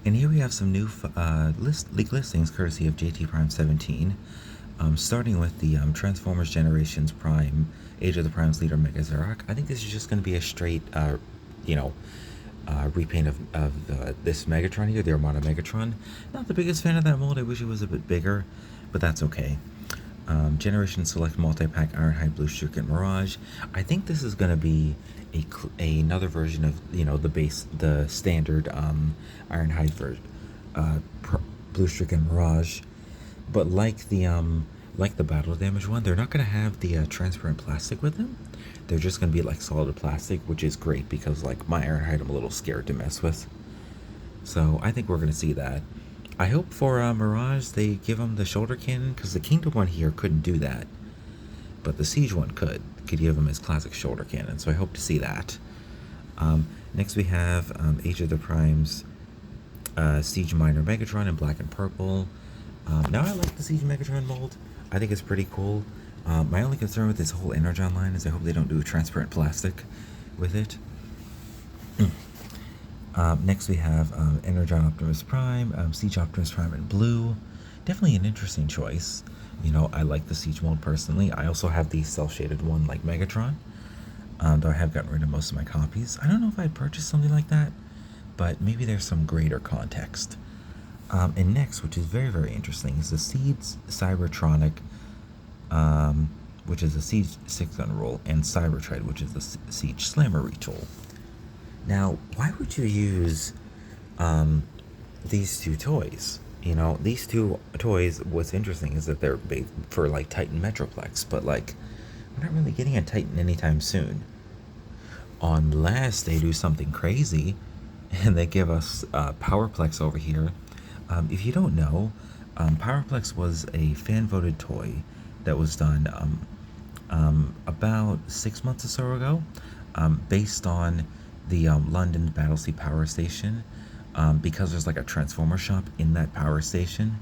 And here we have some new leak listings courtesy of JT Prime 17. Starting with the Transformers Generations Prime, Age of the Primes leader Mega Zerok. I think this is just going to be a straight, you know, repaint of this Megatron here, the Armada Megatron. Not the biggest fan of that mold. I wish it was a bit bigger, but that's okay. Generation Select Multi-Pack Ironhide Blue Shuriken Mirage. I think this is going to be another version of, the standard Ironhide version, Blue Shuriken Mirage. But like the battle damage one, they're not going to have the transparent plastic with them. They're just going to be like solid plastic, which is great because like my Ironhide I'm a little scared to mess with. So I think we're going to see that. I hope for Mirage they give him the shoulder cannon, because the Kingdom one here couldn't do that, but the Siege one could give him his classic shoulder cannon. So I hope to see that. Next we have Age of the Primes Siege Minor Megatron in black and purple. Now I like the Siege Megatron mold. I think it's pretty cool. My only concern with this whole Energon line is I hope they don't do a transparent plastic with it. Next we have Energon Optimus Prime, Siege Optimus Prime in blue. Definitely an interesting choice. I like the Siege mode personally. I also have the cel-shaded one like Megatron, though I have gotten rid of most of my copies. I don't know if I'd purchase something like that, but maybe there's some greater context. And next, which is very, very interesting, is the Siege Cybertronic, which is a Siege 6-gun roll, and Cybertread, which is the Siege Slammer retool. Now, why would you use these two toys? These two toys, what's interesting is that they're made for like Titan Metroplex, but like we're not really getting a Titan anytime soon. Unless they do something crazy and they give us Powerplex over here. If you don't know, Powerplex was a fan-voted toy that was done about 6 months or so ago, based on the London Battersea Power Station, because there's like a Transformer shop in that power station.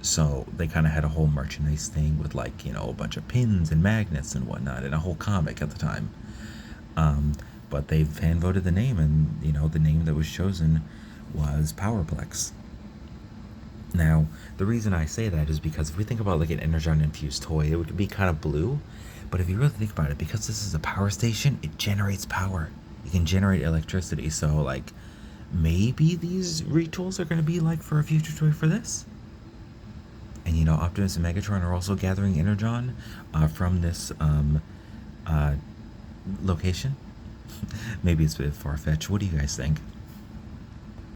So they kind of had a whole merchandise thing with like, a bunch of pins and magnets and whatnot, and a whole comic at the time. But they fan voted the name, and the name that was chosen was Powerplex. Now, the reason I say that is because if we think about like an Energon infused toy, it would be kind of blue. But if you really think about it, because this is a power station, it generates power. You can generate electricity. So like maybe these retools are going to be like for a future toy for this. And Optimus and Megatron are also gathering Energon from this location. Maybe it's a bit far-fetched. What do you guys think?